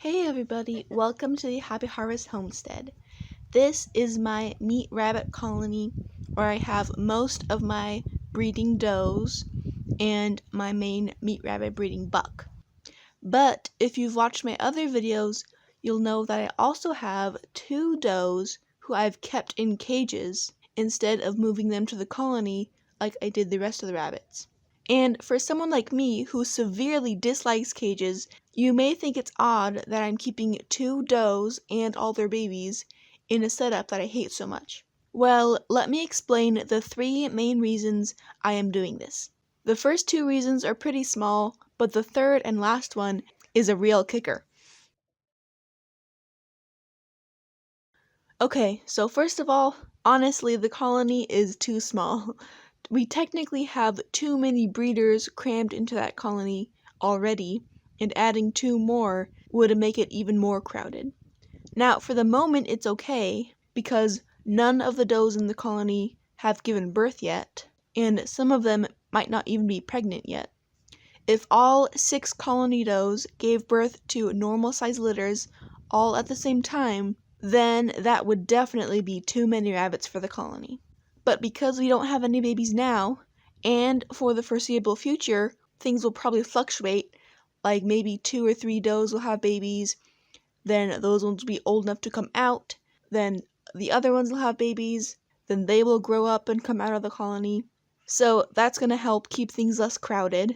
Hey everybody, welcome to the Happy Harvest Homestead. This is my meat rabbit colony where I have most of my breeding does and my main meat rabbit breeding buck. But if you've watched my other videos, you'll know that I also have two does who I've kept in cages instead of moving them to the colony like I did the rest of the rabbits. And for someone like me who severely dislikes cages, you may think it's odd that I'm keeping two does and all their babies in a setup that I hate so much. Well, let me explain the three main reasons I am doing this. The first two reasons are pretty small, but the third and last one is a real kicker. Okay, so first of all, honestly, the colony is too small. We technically have too many breeders crammed into that colony already, and adding two more would make it even more crowded. Now, for the moment, it's okay, because none of the does in the colony have given birth yet, and some of them might not even be pregnant yet. If all 6 colony does gave birth to normal-sized litters all at the same time, then that would definitely be too many rabbits for the colony. But because we don't have any babies now, and for the foreseeable future, things will probably fluctuate, like maybe 2 or 3 does will have babies, then those ones will be old enough to come out, then the other ones will have babies, then they will grow up and come out of the colony. So that's going to help keep things less crowded.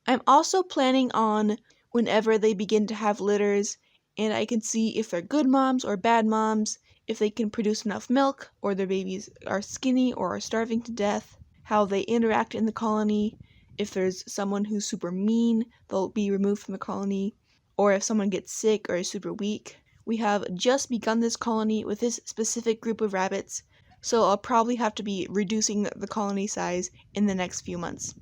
I'm also planning on, whenever they begin to have litters, and I can see if they're good moms or bad moms, if they can produce enough milk, or their babies are skinny or are starving to death, how they interact in the colony, if there's someone who's super mean, they'll be removed from the colony, or if someone gets sick or is super weak. We have just begun this colony with this specific group of rabbits, so I'll probably have to be reducing the colony size in the next few months.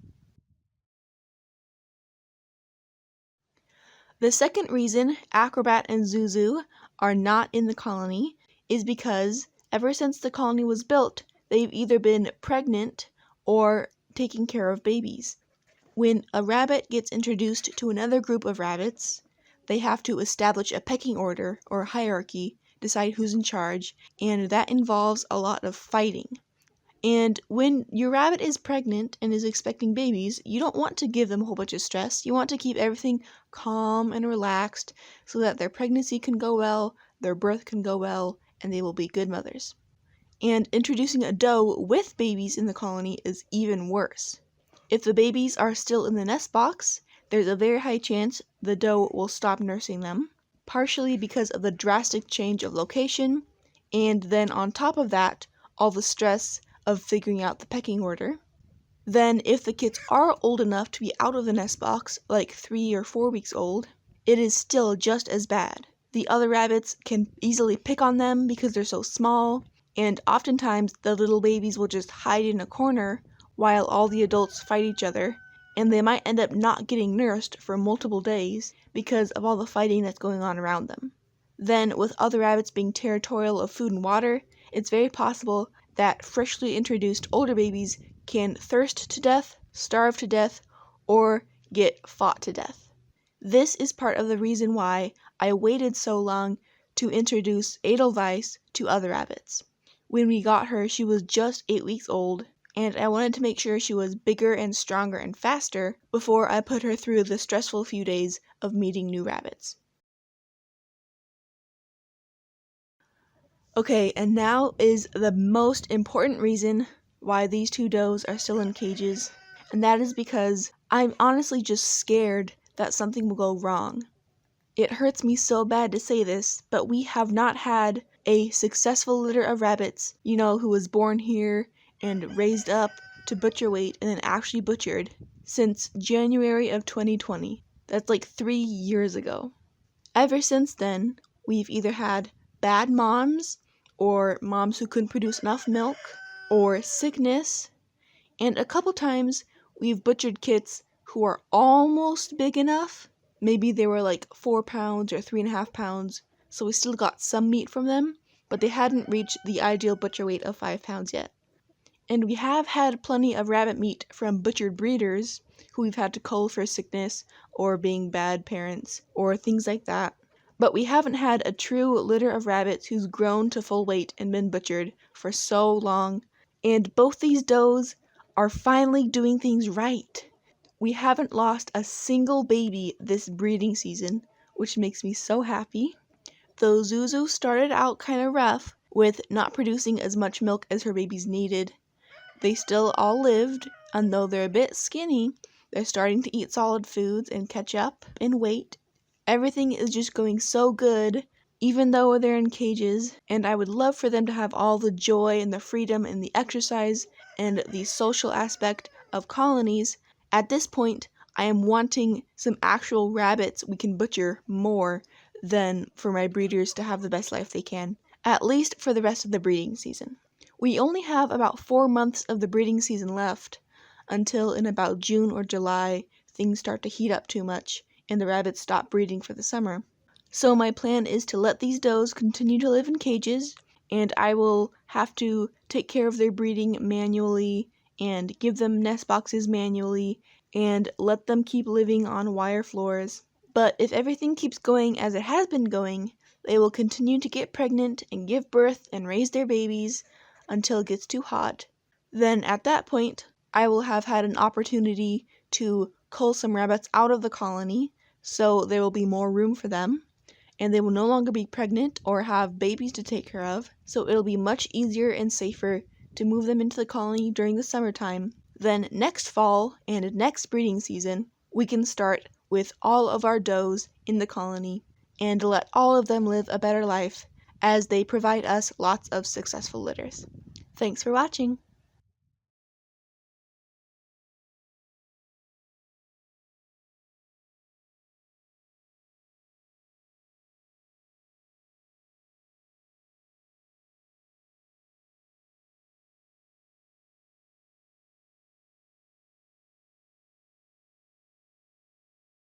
The second reason Acrobat and Zuzu are not in the colony is because ever since the colony was built, they've either been pregnant or taking care of babies. When a rabbit gets introduced to another group of rabbits, they have to establish a pecking order or hierarchy, decide who's in charge, and that involves a lot of fighting. And when your rabbit is pregnant and is expecting babies, you don't want to give them a whole bunch of stress. You want to keep everything calm and relaxed so that their pregnancy can go well, their birth can go well, and they will be good mothers. And introducing a doe with babies in the colony is even worse. If the babies are still in the nest box, there's a very high chance the doe will stop nursing them, partially because of the drastic change of location, and then on top of that, all the stress of figuring out the pecking order. Then if the kids are old enough to be out of the nest box, like 3 or 4 weeks old, it is still just as bad. The other rabbits can easily pick on them because they're so small, and oftentimes the little babies will just hide in a corner while all the adults fight each other, and they might end up not getting nursed for multiple days because of all the fighting that's going on around them. Then, with other rabbits being territorial of food and water, it's very possible that freshly introduced older babies can thirst to death, starve to death, or get fought to death. This is part of the reason why I waited so long to introduce Edelweiss to other rabbits. When we got her, she was just 8 weeks old, and I wanted to make sure she was bigger and stronger and faster before I put her through the stressful few days of meeting new rabbits. Okay, and now is the most important reason why these two does are still in cages, and that is because I'm honestly just scared that something will go wrong. It hurts me so bad to say this, but we have not had a successful litter of rabbits, who was born here and raised up to butcher weight and then actually butchered, since January of 2020. That's like 3 years ago. Ever since then, we've either had bad moms, or moms who couldn't produce enough milk, or sickness, and a couple times we've butchered kits who are almost big enough. Maybe they were like 4 pounds or 3.5 pounds, so we still got some meat from them, but they hadn't reached the ideal butcher weight of 5 pounds yet. And we have had plenty of rabbit meat from butchered breeders who we've had to cull for sickness or being bad parents or things like that. But we haven't had a true litter of rabbits who's grown to full weight and been butchered for so long. And both these does are finally doing things right. We haven't lost a single baby this breeding season, which makes me so happy. Though Zuzu started out kind of rough with not producing as much milk as her babies needed, they still all lived, and though they're a bit skinny, they're starting to eat solid foods and catch up in weight. Everything is just going so good, even though they're in cages, and I would love for them to have all the joy and the freedom and the exercise and the social aspect of colonies. At this point, I am wanting some actual rabbits we can butcher more than for my breeders to have the best life they can, at least for the rest of the breeding season. We only have about 4 months of the breeding season left, until in about June or July things start to heat up too much and the rabbits stop breeding for the summer. So my plan is to let these does continue to live in cages, and I will have to take care of their breeding manually and give them nest boxes manually and let them keep living on wire floors. But if everything keeps going as it has been going, they will continue to get pregnant and give birth and raise their babies until it gets too hot. Then at that point, I will have had an opportunity to cull some rabbits out of the colony, so there will be more room for them, and they will no longer be pregnant or have babies to take care of, so it'll be much easier and safer to move them into the colony during the summertime. Then next fall and next breeding season, we can start with all of our does in the colony and let all of them live a better life as they provide us lots of successful litters. Thanks for watching!